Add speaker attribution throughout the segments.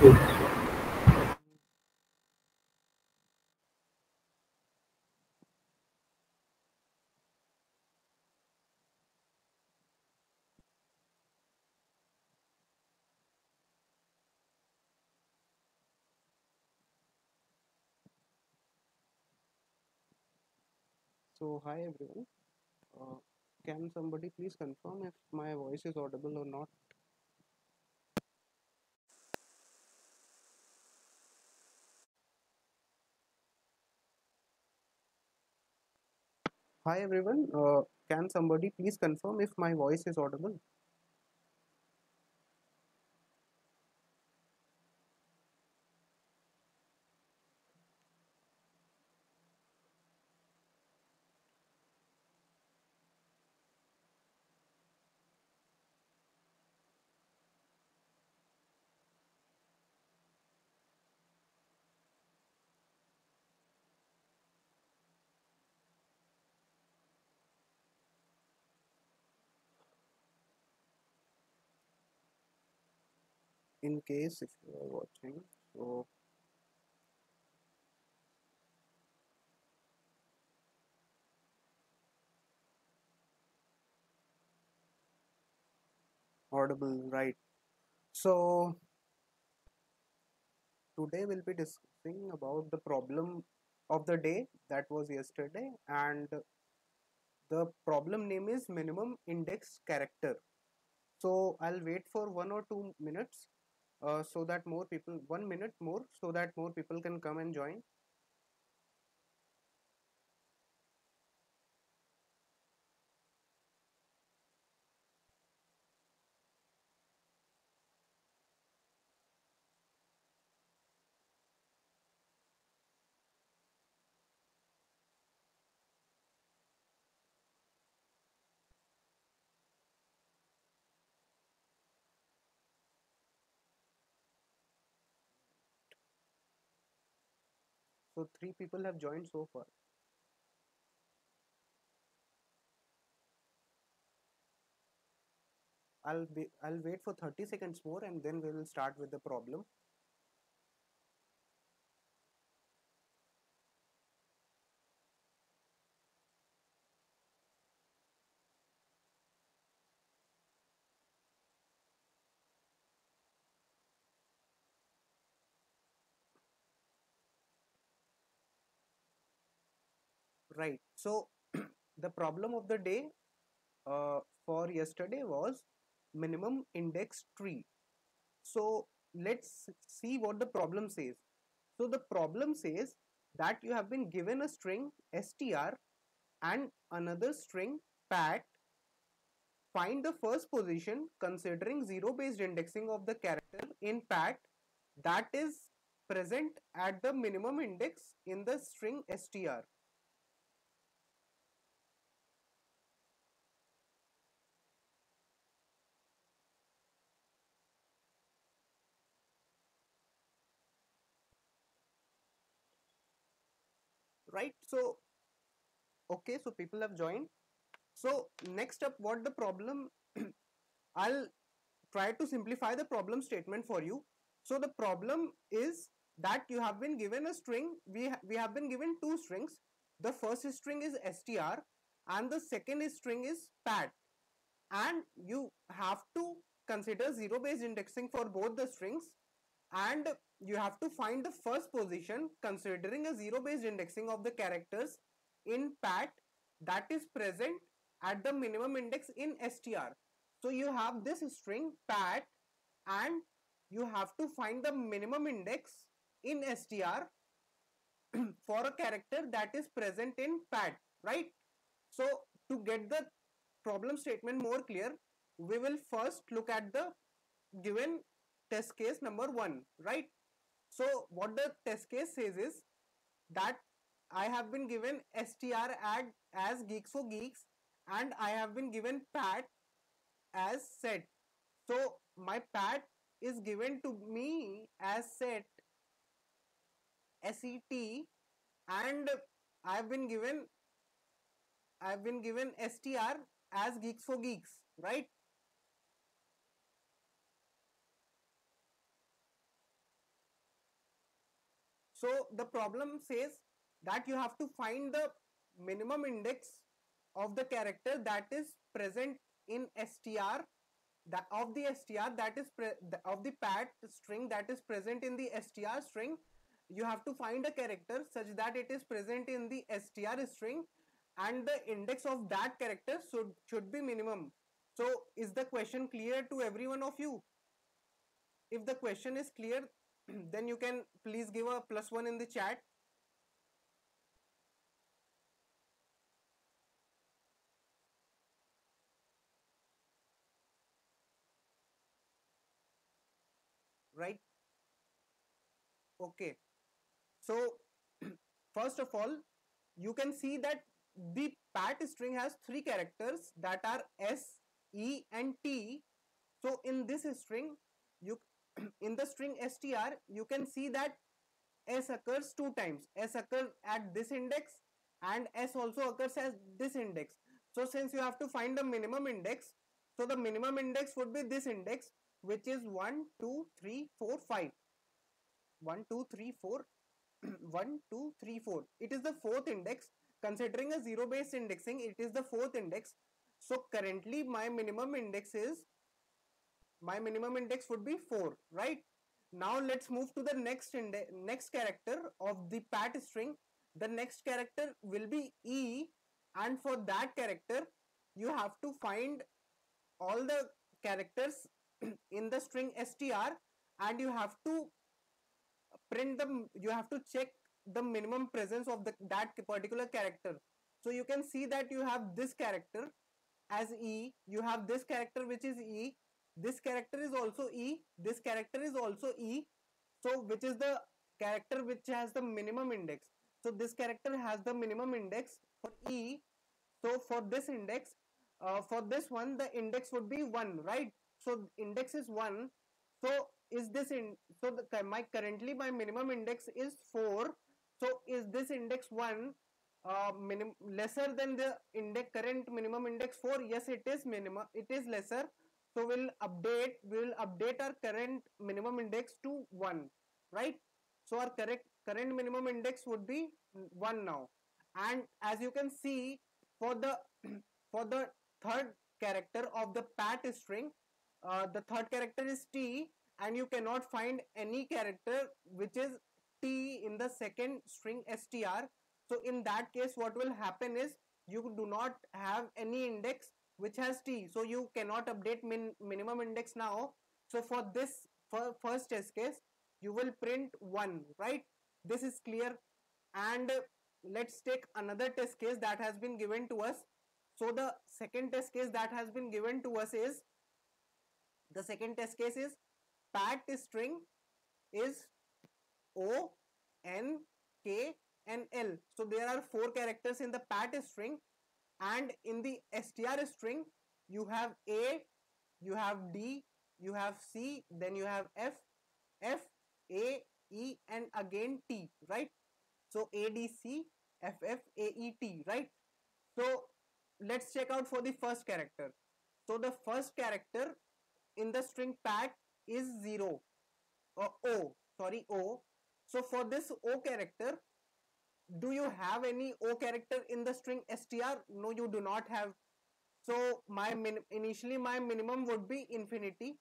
Speaker 1: So, hi everyone. Uh, can somebody please confirm if my voice is audible or not? Hi everyone. Can somebody please confirm if my voice is audible? In case if you are watching, so audible, right? So, today we'll be discussing about the problem of the day that was yesterday, and the problem name is minimum index character. So, I'll wait for 1 or 2 minutes so that more people, 1 minute more, so that more people can come and join. So, three people have joined so far. I'll wait for 30 seconds more and then we will start with the problem. Right. So the problem of the day for yesterday was minimum index tree. So let's see what the problem says. So the problem says that you have been given a string str and another string pat. Find the first position considering zero based indexing of the character in pat that is present at the minimum index in the string str. Right. So okay, so people have joined. So next up, what the problem, I'll try to simplify the problem statement for you. So the problem is that you have been given a string. We have been given two strings. The first string is str and the second string is pat, and you have to consider zero based indexing for both the strings, and you have to find the first position considering a zero based indexing of the characters in pat that is present at the minimum index in str. So you have this string pat and you have to find the minimum index in str for a character that is present in pat, right? So to get the problem statement more clear, we will first look at the given test case number 1, right? So what the test case says is that I have been given str add as geeks for geeks and I have been given pat as set. So my pat is given to me as set set, and I've been given str as geeks for geeks, right? So the problem says that you have to find the minimum index of the character that is present in str, that of the str that is of the pat string that is present in the str string. You have to find a character such that it is present in the str string, and the index of that character should be minimum. So is the question clear to every one of you? If the question is clear, then you can please give a +1 in the chat. Right? Okay. So first of all, you can see that the pat string has three characters that are S, E and T. So in this string, you in the string str, you can see that S occurs two times. S occurs at this index and S also occurs at this index. So since you have to find the minimum index, so the minimum index would be this index, which is 1, 2, 3, 4, 5. 1, 2, 3, 4. 1, 2, 3, 4. It is the fourth index. Considering a zero based indexing, it is the fourth index. So currently my minimum index would be 4, right? Now let's move to the next character of the pat string. The next character will be E, and for that character you have to find all the characters in the string str, and you have to print them. You have to check the minimum presence of that particular character. So you can see that you have this character as E, you have this character which is E, this character is also E, this character is also E. So which is the character which has the minimum index? So this character has the minimum index for E. So for this index, for this one, the index would be 1, right? So index is 1. So is this in, so my minimum index is 4. So is this index 1 lesser than the current minimum index 4? Yes, it is it is lesser. So we will update our current minimum index to 1, right? So our current minimum index would be 1 now. And as you can see, for the for the third character of the pat string, the third character is T, and you cannot find any character which is T in the second string str. So in that case, what will happen is you do not have any index which has T, so you cannot update minimum index now. So for this first test case, you will print 1, right? This is clear. And let's take another test case that has been given to us. So the second test case that has been given to us is, the second test case is pat string is O, N, K and L. So there are 4 characters in the pat string, and in the str string you have A, you have D, you have C, then you have F, A, E and again T, right? So A, D, C, F, A, E, T, right? So let's check out for the first character. So the first character in the string pat is 0, or O. So for this O character, do you have any O character in the string str? No, you do not have. So initially my minimum would be infinity.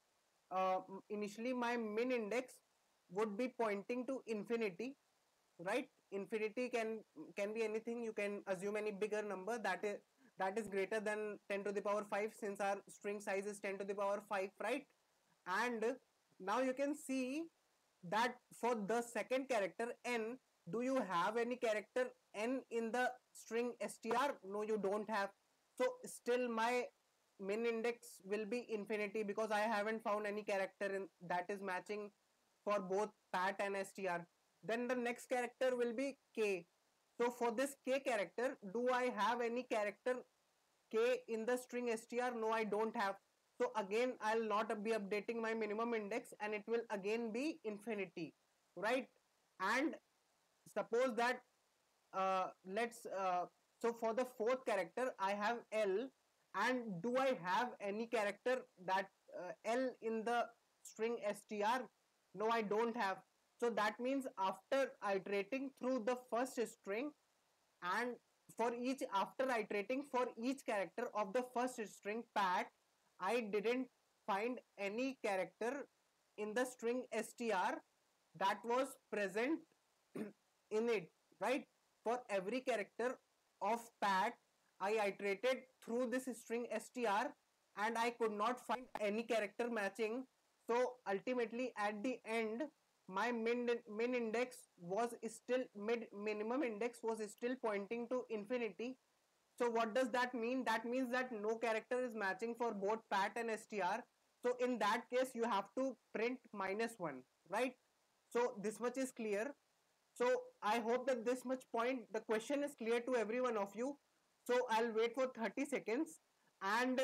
Speaker 1: Initially my min index would be pointing to infinity, right? Infinity can be anything. You can assume any bigger number that is greater than 10 to the power 5, since our string size is 10 to the power 5, right? And now you can see that for the second character N, do you have any character N in the string str? No, you don't have. So still my min index will be infinity, because I haven't found any character that is matching for both pat and str. Then the next character will be K. So for this K character, do I have any character K in the string str? No, I don't have. So again, I'll not be updating my minimum index, and it will again be infinity, right? And suppose that so for the fourth character I have L, and do I have any character that L in the string str? No, I don't have. So that means after iterating through the first string, and for each after iterating for each character of the first string pat, I didn't find any character in the string str that was present in it, right? For every character of pat, I iterated through this string str and I could not find any character matching. So ultimately at the end, my min index was still minimum index was still pointing to infinity. So what does that mean? That means that no character is matching for both pat and str. So in that case you have to print -1, right? So this much is clear. So I hope that this much point the question is clear to every one of you. So I'll wait for 30 seconds and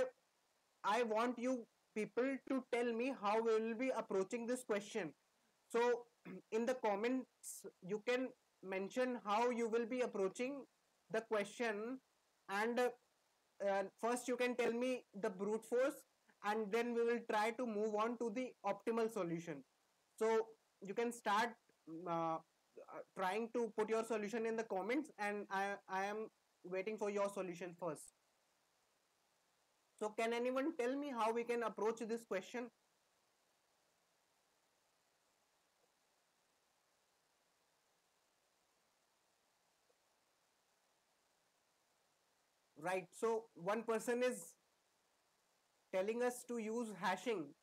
Speaker 1: I want you people to tell me how we will be approaching this question. So in the comments you can mention how you will be approaching the question, and first you can tell me the brute force and then we will try to move on to the optimal solution. So you can start trying to put your solution in the comments, and I am waiting for your solution first. So can anyone tell me how we can approach this question? Right. So one person is telling us to use hashing.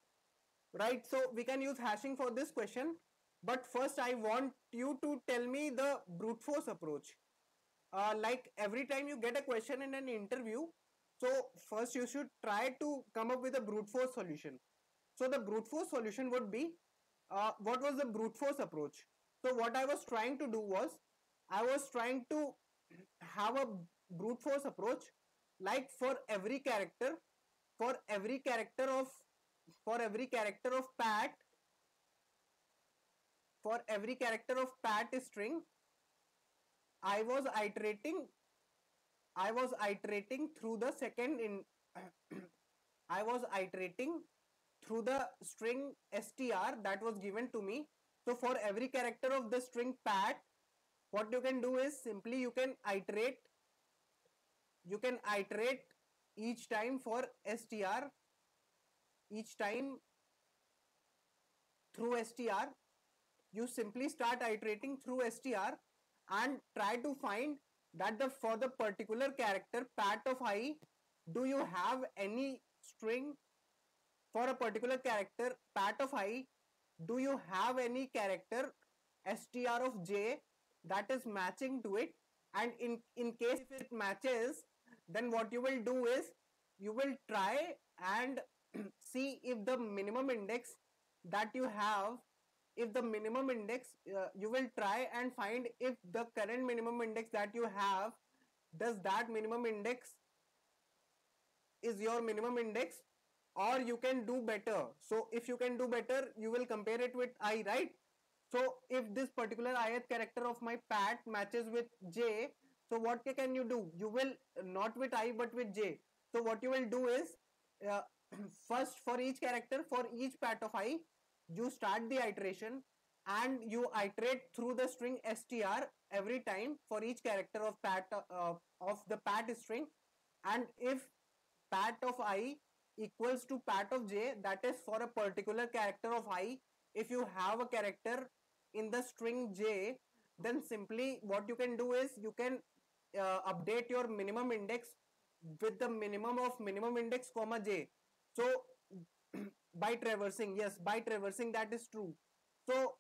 Speaker 1: Right. So we can use hashing for this question. But first I want you to tell me the brute force approach. Like every time you get a question in an interview, so first you should try to come up with a brute force solution. So the brute force solution would be, what was the brute force approach? So what I was trying to do was, I was trying to have a brute force approach, like for every character of for every character of pat for every character of pat string, I was iterating I was iterating through the second in I was iterating through the string str that was given to me. So for every character of the string pat, what you can do is simply you can iterate each time for str, each time through str. You simply start iterating through str and try to find that the for the particular character pat of I, do you have any string for a particular character pat of I, do you have any character str of j that is matching to it? And in case if it matches, then what you will do is you will try and see if the minimum index that you have, if the minimum index, you will try and find if the current minimum index that you have, does that minimum index is your minimum index, or you can do better. So if you can do better, you will compare it with I, right? So if this particular ith character of my pat matches with j, so what can you do? You will not with I but with j. So what you will do is, uh, first for each character, for each pat of I, you start the iteration and you iterate through the string str every time for each character of pat of the pat string. And if pat of I equals to pat of j, that is for a particular character of I, if you have a character in the string j, then simply what you can do is you can update your minimum index with the minimum of minimum index comma j. So by traversing, yes, by traversing, that is true. So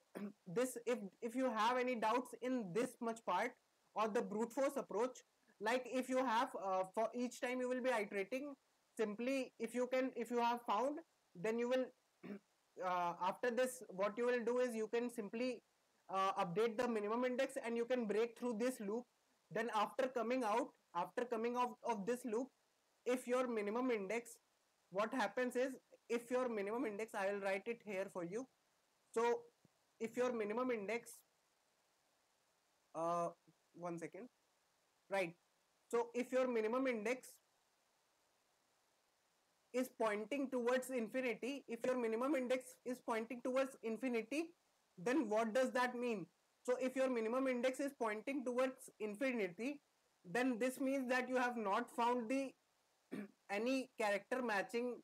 Speaker 1: this, if you have any doubts in this much part or the brute force approach, like if you have for each time you will be iterating, simply if you can, if you have found, then you will after this what you will do is you can simply update the minimum index and you can break through this loop. Then after coming out of this loop, if your minimum index, what happens is, if your minimum index, I will write it here for you. So if your minimum index, uh, one second, right? So if your minimum index is pointing towards infinity, if your minimum index is pointing towards infinity, then what does that mean? So if your minimum index is pointing towards infinity, then this means that you have not found the any character matching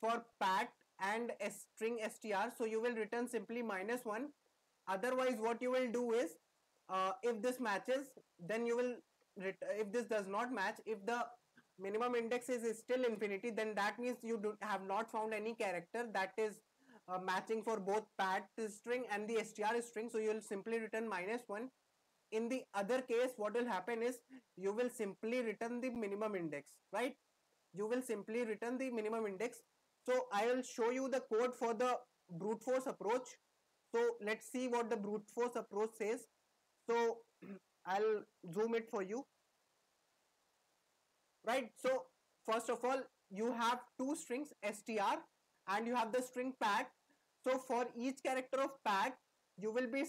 Speaker 1: for pat and string str, so you will return simply -1. Otherwise what you will do is, if this matches, then you will if this does not match, if the minimum index is still infinity, then that means you have not found any character that is matching for both pat string and the str string, so you will simply return -1. In the other case, what will happen is you will simply return the minimum index, right? You will simply return the minimum index. So I will show you the code for the brute force approach. So let's see what the brute force approach says. So I'll zoom it for you, right? So first of all, you have two strings str and you have the string pat. So for each character of pat, you will be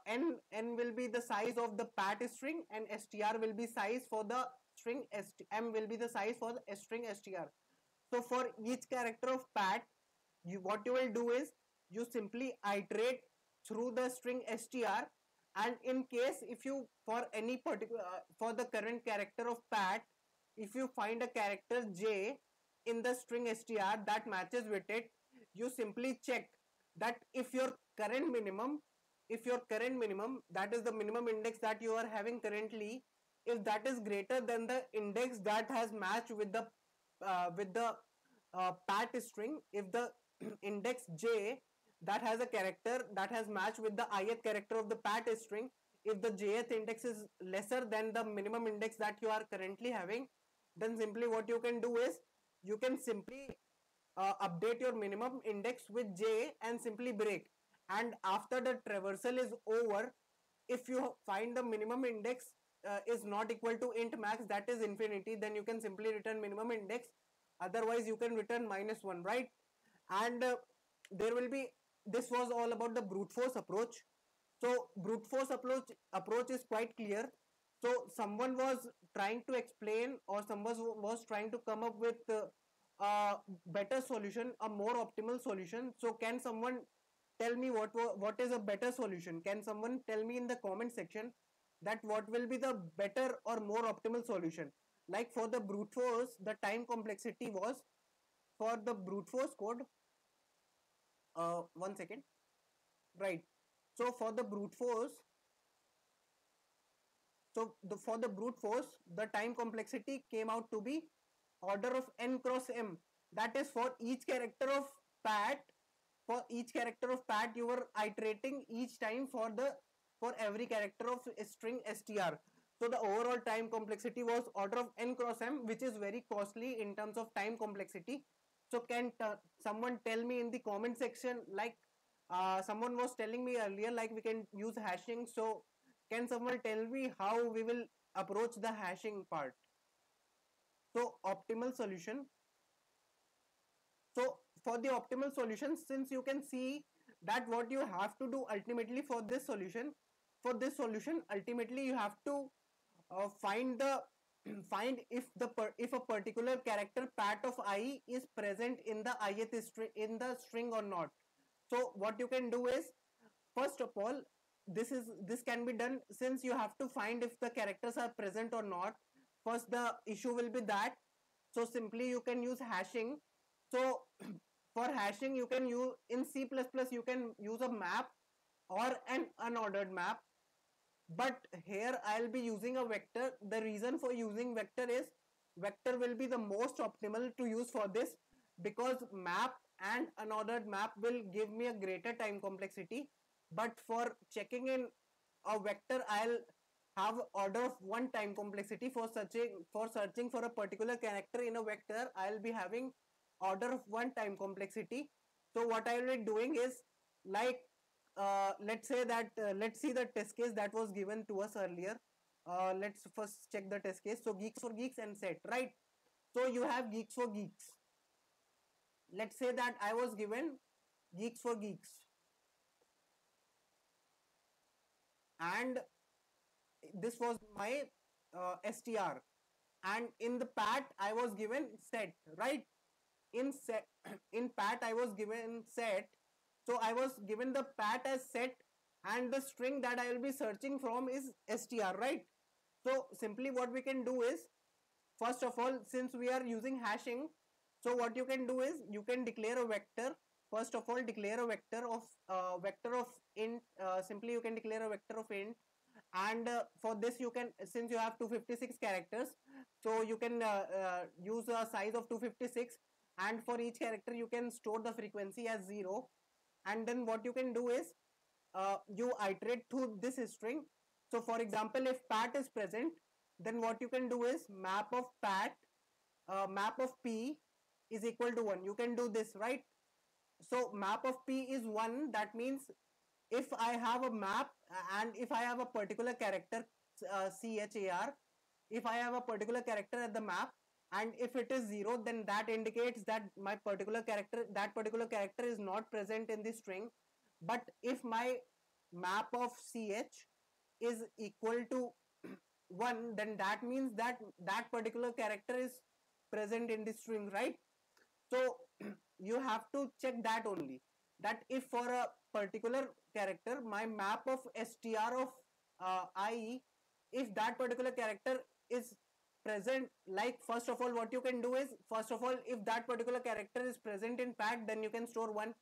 Speaker 1: n will be the size of the pat string, and str will be size for the string m will be the size for the string str. So for each character of pat, what you will do is you simply iterate through the string str, and in case if you for any particular for the current character of pat, if you find a character j in the string str that matches with it, you simply check that if your current minimum, that is the minimum index that you are having currently, if that is greater than the index that has matched with the pat string, if the index j that has a character that has matched with the ith character of the pat string, if the jth index is lesser than the minimum index that you are currently having, then simply what you can do is you can simply update your minimum index with j and simply break. And after the traversal is over, if you find the minimum index is not equal to int max, that is infinity, then you can simply return minimum index. Otherwise you can return -1, right? And there will be, this was all about the brute force approach. So brute force approach is quite clear. So someone was trying to explain, or someone was trying to come up with a better solution, a more optimal solution. So can someone tell me what is a better solution? Can someone tell me in the comment section that what will be the better or more optimal solution? Like for the brute force, the time complexity was, for the brute force code, one second, right? So for the brute force, for the brute force, the time complexity came out to be order of n cross m. That is for each character of pat. For each character of pat, you were iterating each time for every character of string str. So the overall time complexity was order of n cross m, which is very costly in terms of time complexity. So can someone tell me in the comment section, like someone was telling me earlier, like we can use hashing. So can someone tell me how we will approach the hashing part? So optimal solution. So for the optimal solution, since you can see that what you have to do ultimately for this solution ultimately you have to find the find if a particular character pat of I is present in the ith string, in the string or not. So what you can do is, first of all, this can be done, since you have to find if the characters are present or not. First the issue will be that, so simply you can use hashing. So for hashing, you can use in C++, you can use a map or an unordered map, but here I'll be using a vector. The reason for using vector is vector will be the most optimal to use for this, because map and unordered map will give me a greater time complexity. But for checking in a vector, I'll have order of one time complexity. For searching for a particular character in a vector, I'll be having order of one time complexity. So what I will be doing is, like let's say that let's see the test case that was given to us earlier. Let's first check the test case. So geeks for geeks and set, right? So you have geeks for geeks. Let's say that I was given geeks for geeks, and this was my str, and in the pat I was given set, right? In set in pat I was given set. So I was given the pat as set, and the string that I will be searching from is str, right? So simply what we can do is, first of all, since we are using hashing, so what you can do is you can declare a vector. First of all, declare a vector of int. Simply you can declare a vector of int, and for this you can, since you have 256 characters, so you can use a size of 256, and for each character you can store the frequency as 0. And then what you can do is you iterate through this string. So for example, if pat is present, then what you can do is map of pat, map of p is equal to 1. You can do this, right? So map of p is 1. That means if I have a map, and if I have a particular character, char, if I have a particular character at the map, and if it is 0, then that indicates that my particular character, that particular character is not present in the string. But if my map of ch is equal to 1, then that means that that particular character is present in the string, right? So you have to check that only, that if for a particular character my map of str of I, if that particular character is present, like first of all what you can do is, first of all, if that particular character is present in pat, then you can store 1.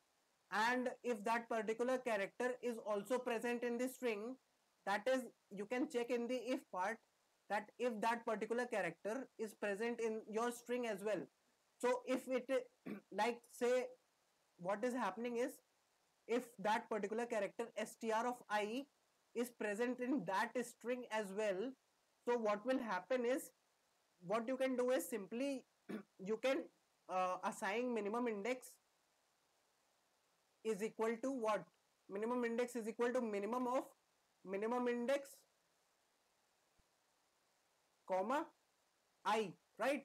Speaker 1: And if that particular character is also present in the string, that is, you can check in the if part, that if that particular character is present in your string as well. So if it like say, what is happening is, if that particular character str of I is present in that string as well, so what will happen is, what you can do is simply you can assign minimum index is equal to what? Minimum index is equal to minimum of minimum index comma I, right?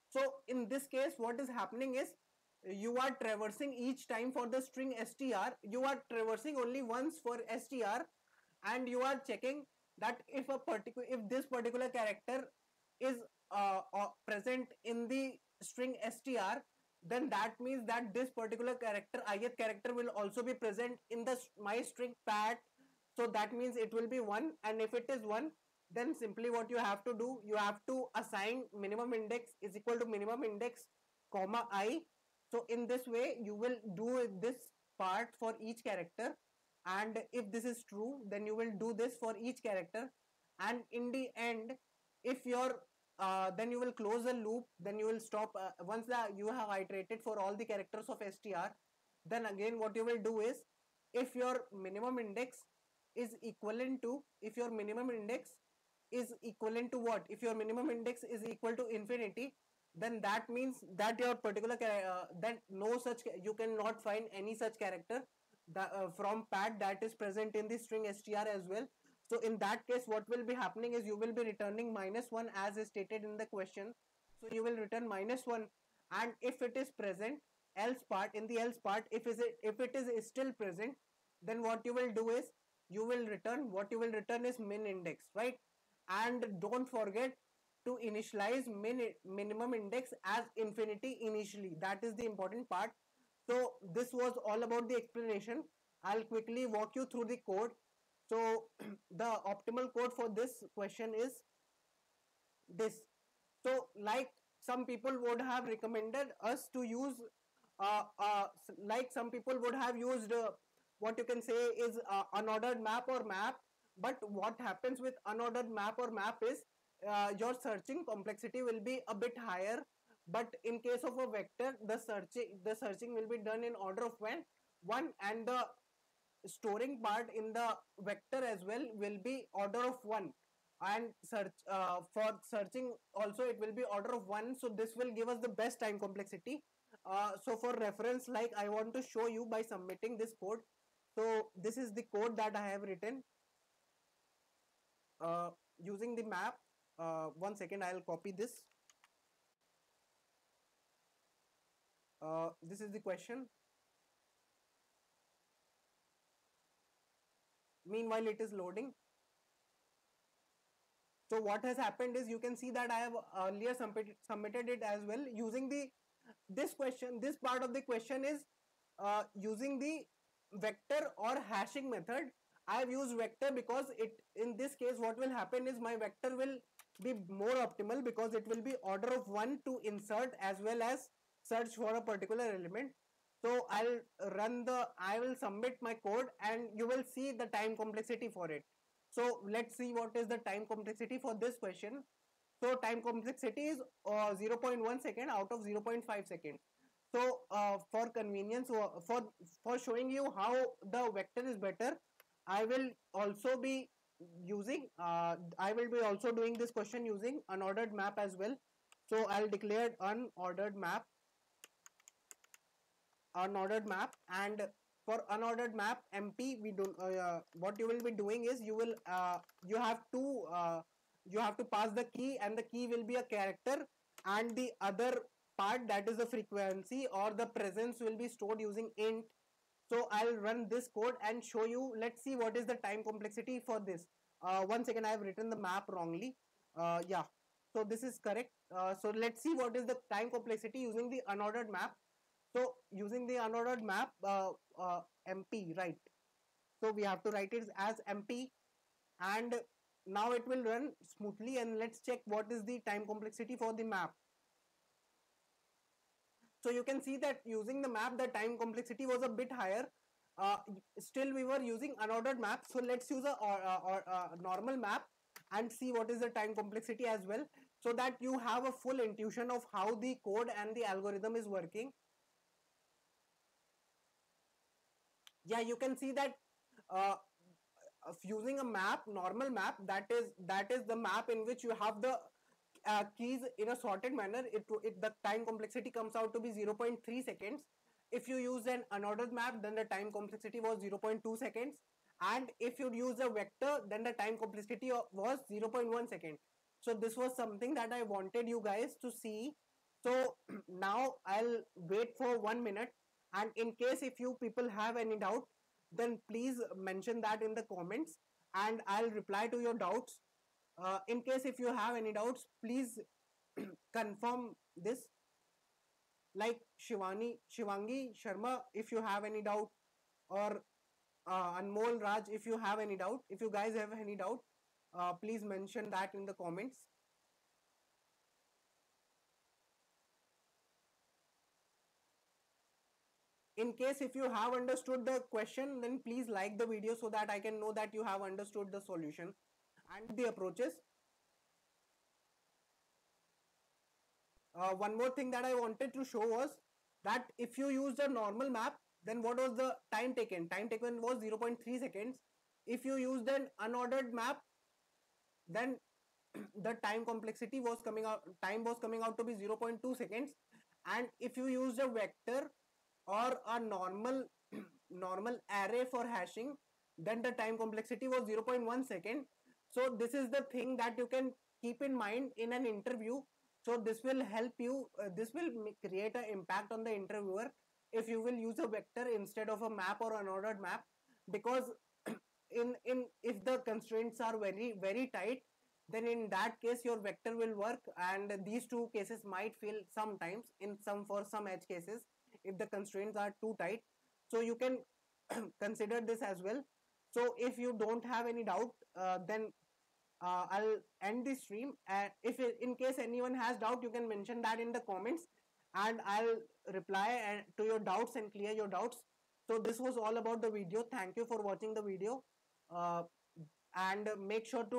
Speaker 1: So in this case, what is happening is, you are traversing each time for the string str, you are traversing only once for str, and you are checking that if this particular character is present in the string str, then that means that this particular character, ith character, will also be present in the my string pat. So that means it will be 1, and if it is 1, then simply what you have to do, you have to assign minimum index is equal to minimum index comma I. So in this way you will do this part for each character, and if this is true, then you will do this for each character, and in the end, if your then you will close the loop, then you will stop once you have iterated for all the characters of str. Then again what you will do is, if your minimum index is equivalent to, if your minimum index is equivalent to what? If your minimum index is equal to infinity, then that means that your particular that no such, you cannot find any such character that, from pat, that is present in the string str as well. So in that case, what will be happening is, you will be returning -1 as is stated in the question. So you will return -1, and if it is present, else part, in the else part, if it is still present, then what you will do is, you will return, what you will return is min index, right? And don't forget to initialize minimum index as infinity initially. That is the important part. So this was all about the explanation. I'll quickly walk you through the code. So the optimal code for this question is this. So like some people would have recommended us to use like some people would have used what you can say is unordered map or map. But what happens with unordered map or map is, your searching complexity will be a bit higher. But in case of a vector, the searching will be done in order of one, and the storing part in the vector as well will be order of 1, and for searching also it will be order of 1. So this will give us the best time complexity. So for reference, like, I want to show you by submitting this code. So this is the code that I have written using the map. One second, I'll copy this. This is the question. Meanwhile it is loading. So what has happened is, you can see that I have earlier submitted it as well using this question. This part of the question is using the vector or hashing method. I have used vector because it, in this case what will happen is my vector will be more optimal because it will be order of 1 to insert as well as search for a particular element. So I will submit my code and you will see the time complexity for it. So let's see what is the time complexity for this question. So time complexity is 0.1 second out of 0.5 second. So for convenience, for showing you how the vector is better, I will also be I will be also doing this question using unordered map as well. So I'll declare unordered map, and for unordered map MP, we do what you will be doing is you have to pass the key, and the key will be a character, and the other part, that is the frequency or the presence, will be stored using int. So I'll run this code and show you. Let's see what is the time complexity for this. One second, I have written the map wrongly. Yeah, so this is correct. So let's see what is the time complexity using the unordered map. So using the unordered map, MP, right? So we have to write it as MP, and now it will run smoothly. And let's check what is the time complexity for the map. So you can see that using the map, the time complexity was a bit higher. Uh, Still we were using unordered map. So let's use a normal map and see what is the time complexity as well, so that you have a full intuition of how the code and the algorithm is working. Yeah, you can see that uh, of using a map, normal map, that is the map in which you have the keys in a sorted manner. The time complexity comes out to be 0.3 seconds. If you use an unordered map, then the time complexity was 0.2 seconds, and if you use a vector, then the time complexity was 0.1 second. So this was something that I wanted you guys to see. So now I'll wait for 1 minute, and in case if you people have any doubt, then please mention that in the comments and I'll reply to your doubts. In case if you have any doubts, please confirm this, like Shivangi Sharma, if you have any doubt, or Anmol Raj, if you have any doubt. If you guys have any doubt, please mention that in the comments. In case if you have understood the question, then please like the video so that I can know that you have understood the solution and the approaches. One more thing that I wanted to show was that if you use the normal map, then what was the time taken? Time taken was 0.3 seconds. If you used an unordered map, then the time was coming out to be 0.2 seconds. And if you use a vector or a normal array for hashing, then the time complexity was 0.1 second. So this is the thing that you can keep in mind in an interview. So this will help you, this will create an impact on the interviewer if you will use a vector instead of a map or an ordered map. Because in if the constraints are very tight, then in that case your vector will work, and these two cases might fail sometimes, in some, for some edge cases, if the constraints are too tight. So you can consider this as well. So if you don't have any doubt, then I'll end this stream, and if in case anyone has doubt, you can mention that in the comments and I'll reply to your doubts and clear your doubts. So this was all about the video. Thank you for watching the video, and make sure to